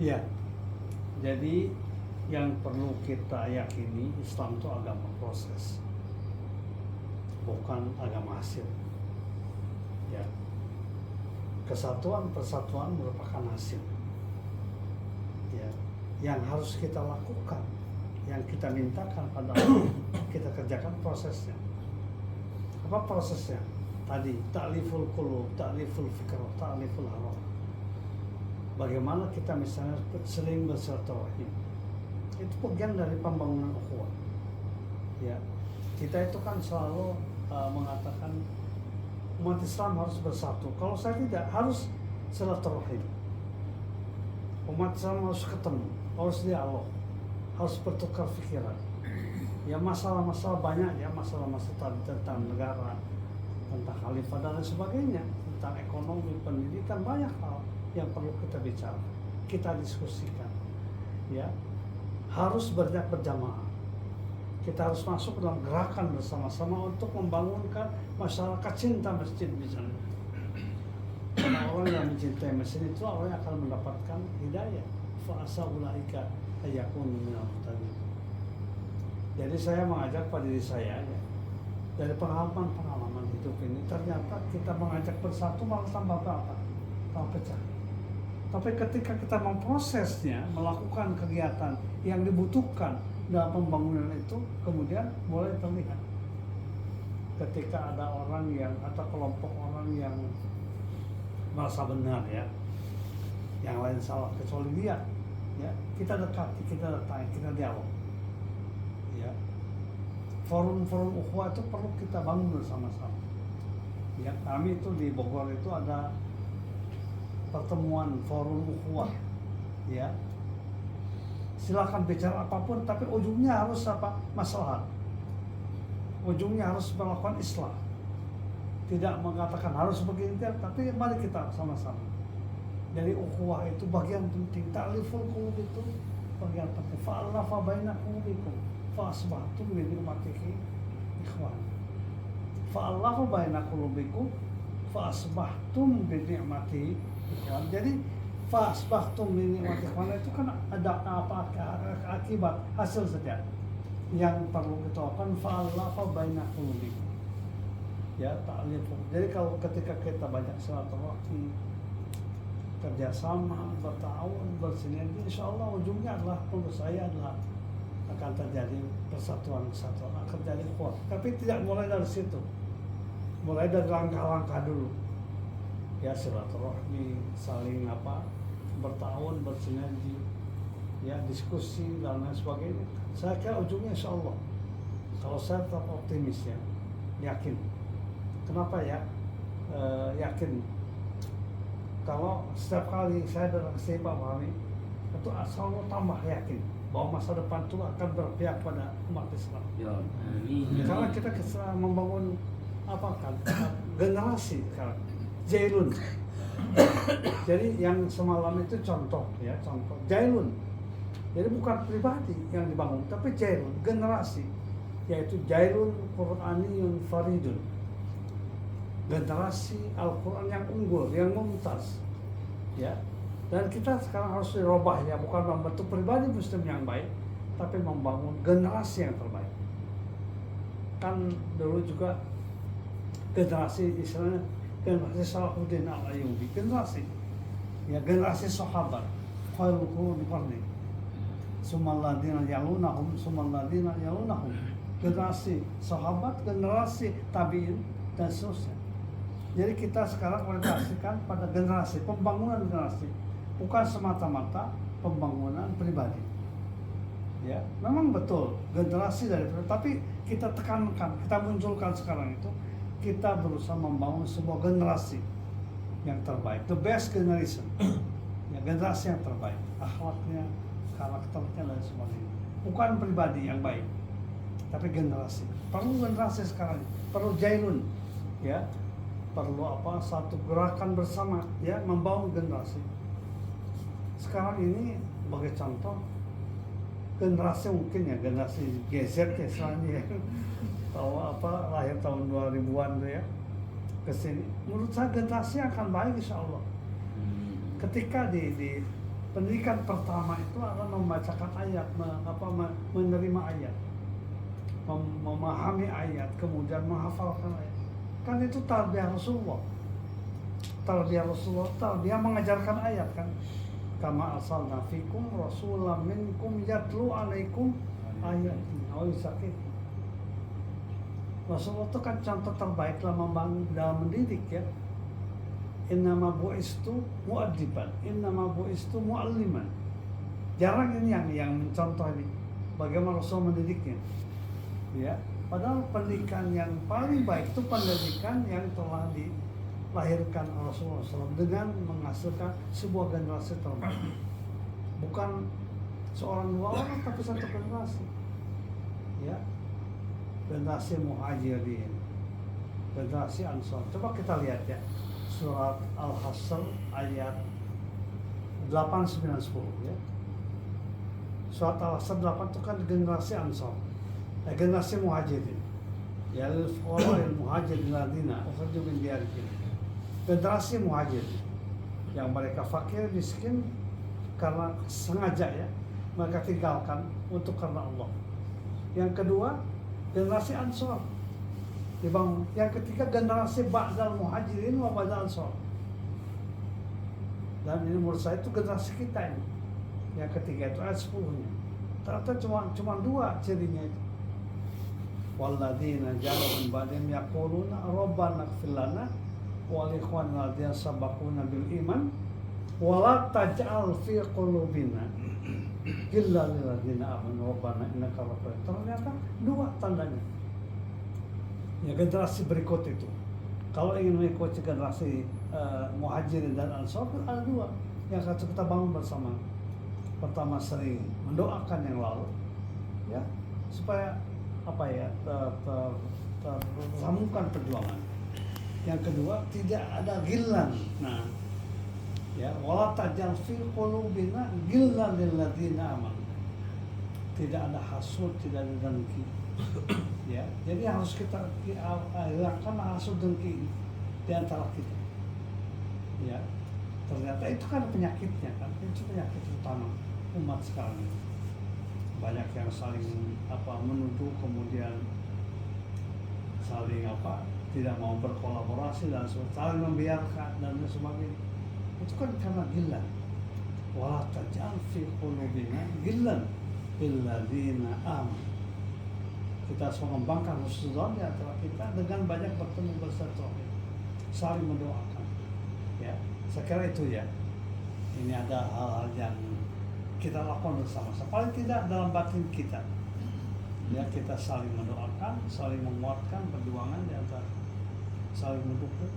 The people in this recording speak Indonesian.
Ya, jadi yang perlu kita yakini Islam itu agama proses, bukan agama hasil. Ya, kesatuan persatuan merupakan hasil. Ya, yang harus kita lakukan, yang kita mintakan pada Allah, kita kerjakan prosesnya. Apa prosesnya? Tadi ta'liful qulub, ta'liful fikr, ta'liful hawa. Bagaimana kita misalnya sering bersilaturahim, itu bagian dari pembangunan ukhuwah. Ya, kita itu kan selalu mengatakan umat Islam harus bersatu. Kalau saya tidak, harus silaturahim. Umat Islam harus ketemu, harus dialog, harus bertukar pikiran. Ya, masalah-masalah banyak ya, masalah-masalah tentang negara, tentang khalifah dan lain sebagainya, tentang ekonomi, pendidikan, banyak hal yang perlu kita bicara, kita diskusikan. Ya, harus berjamaah. Kita harus masuk dalam gerakan bersama-sama untuk membangunkan masyarakat cinta masjid misalnya. Karena orang yang mencintai masjid itu orang yang akan mendapatkan hidayah. Fa asa ulaika ayakunu minal muhtadin. Jadi saya mengajak pada diri saya ya, dari pengalaman hidup ini, ternyata kita mengajak bersatu malah tambah apa? Tambah pecah. Tapi ketika kita memprosesnya, melakukan kegiatan yang dibutuhkan dalam pembangunan itu, kemudian mulai terlihat. Ketika ada orang yang atau kelompok orang yang merasa benar ya, yang lain salah kecuali dia, ya kita dekati, kita datangi, kita dialog. Ya, forum-forum ukhuwah itu perlu kita bangun bersama-sama. Ya, kami itu di Bogor itu ada pertemuan forum ukhuwah, ya. Silakan bicara apapun, tapi ujungnya harus apa? Maslahat. Ujungnya harus melakukan islah. Tidak mengatakan harus begini, tapi mari kita sama-sama. Jadi ukhuwah itu bagian penting. Ta'liful qulub itu bagian penting. Fa'alafa baina qulubikum fa'asbahtum bi ni'matihi ikhwan. Fa'alafa baina qulubikum fa'asbahtum bi ni'matihi. Jadi fasbahtum min ni'mati ikhwan itu kan ada apa akibat hasil saja yang perlu kita lakukan. Fa'alafa baina qulubikum, ya ta'lif. Jadi kalau ketika kita banyak silaturahmi, kerjasama, bertawun, bersinergi, insyaallah ujungnya adalah, menurut saya adalah akan terjadi persatuan, akan terjadi kuat. Tapi tidak mulai dari situ, mulai dari langkah-langkah dulu. Ya, silaturahmi, saling bertahun, bersinergi, ya diskusi dan lain sebagainya. Saya kira ujungnya insya Allah, kalau saya tetap optimis ya, yakin. Kenapa ya? Yakin. Kalau setiap kali saya datang ke Pak Fahmi, itu selalu tambah yakin bahwa masa depan itu akan berpihak pada umat Islam. Ya, amin. Karena kita membangun generasi sekarang. Jailun. Jadi yang semalam itu contoh Jailun. Jadi bukan pribadi yang dibangun, tapi Jailun, generasi, yaitu Jailun Qur'aniyun Faridun. Generasi Al-Quran yang unggul, yang mumtaz. Ya. Dan kita sekarang harus dirubah ya, bukan membentuk pribadi muslim yang baik, tapi membangun generasi yang terbaik. Kan dulu juga generasi istilahnya generasi Salahuddin Al-Ayyubi, generasi sahabat, khairul quruni qarni, summal ladzina yalunahum, generasi sahabat, generasi tabi'in dan seterusnya. Jadi kita sekarang orientasikan pada generasi, pembangunan generasi, bukan semata-mata pembangunan pribadi. Ya, memang betul generasi dari pribadi, tapi kita tekankan, kita munculkan sekarang itu, kita berusaha membangun sebuah generasi yang terbaik, the best generation, ya, generasi yang terbaik, akhlaknya, karakternya dan sebagainya. Bukan pribadi yang baik, tapi generasi. Perlu generasi sekarang, perlu Jailun, ya, perlu satu gerakan bersama, ya, membangun generasi. Sekarang ini sebagai contoh generasi mungkin ya generasi GZ ya selanjutnya. Lahir tahun 2000-an tuh ya kesini, menurut saya generasi akan baik insya Allah. Ketika Pendidikan pertama itu adalah membacakan ayat, menerima ayat, memahami ayat, kemudian menghafalkan ayat. Kan itu tarbiyah Rasulullah. Tarbiyah Rasulullah, tarbiyah mengajarkan ayat kan. Kama arsalna fikum rasulam minkum yatlu alaikum ayatina wa yuzakikum. Rasulullah itu kan contoh terbaik dalam mendidik ya. Innama bu'istu mu'addiban, innama bu'istu mu'alliman. Jarang ini yang mencontoh ini bagaimana Rasul mendidiknya. Ya, padahal pendidikan yang paling baik itu pendidikan yang telah dilahirkan Rasulullah SAW dengan menghasilkan sebuah generasi terbaik. Bukan seorang dua orang tapi satu generasi. Ya, generasi muhajirin, generasi ansar. Coba kita lihat ya. Surat Al-Hasr ayat 8, 9, 10 ya. Surat Al-Hasr 8 itu kan generasi Ansar, generasi Muhajirin. Ya lil muhajirin ladina ukhriju min diyarihim. Generasi Muhajirin yang mereka fakir, miskin karena sengaja ya, mereka tinggalkan untuk karena Allah. Yang kedua, generasi Ansar. Yang ketiga generasi ba'dal muhajirin wa ba'dal ansar. Dan ini menurut saya itu generasi kita ini. Yang ketiga itu ayat 10-nya. Ternyata cuma dua cirinya itu. Walladzina ja'alu min ba'dihim yaquluna rabbana ighfir lana wa li ikhwanina alladzina sabaquna bil iman wa la taj'al fi qulubina ghillan lil ladzina amanu rabbana innaka ra'ufur rahim. Ternyata dua tandanya. Ya, generasi berikut itu kalau ingin mengikuti generasi muhajirin dan ansar ada dua yang harus kita bangun bersama. Pertama, sering mendoakan yang lalu ya supaya tersambungkan perjuangan. Yang kedua, tidak ada ghillan. Nah ya, wala tajal fi qulubina ghillan lil ladzina amanu. Tidak ada hasud, tidak ada dengki. Ya, jadi harus kita hilangkan hasud dengki di antara kita. Ya, ternyata itu kan penyakitnya kan, itu penyakit utama umat sekarang ini. Banyak yang saling menuduh, kemudian saling tidak mau berkolaborasi dan saling membiarkan dan sebagainya. Itu kan karena ghillan. Wala taj'al fi qulubina ghillan lil ladzina amanu. Kita harus mengembangkan husnuzon di antara kita dengan banyak bertemu bersilaturahmi, saling mendoakan. Ya, saya kira itu ya. Ini ada hal-hal yang kita lakukan bersama-sama. Paling tidak dalam batin kita. Ya, kita saling mendoakan, saling menguatkan perjuangan di antara, saling mendukung.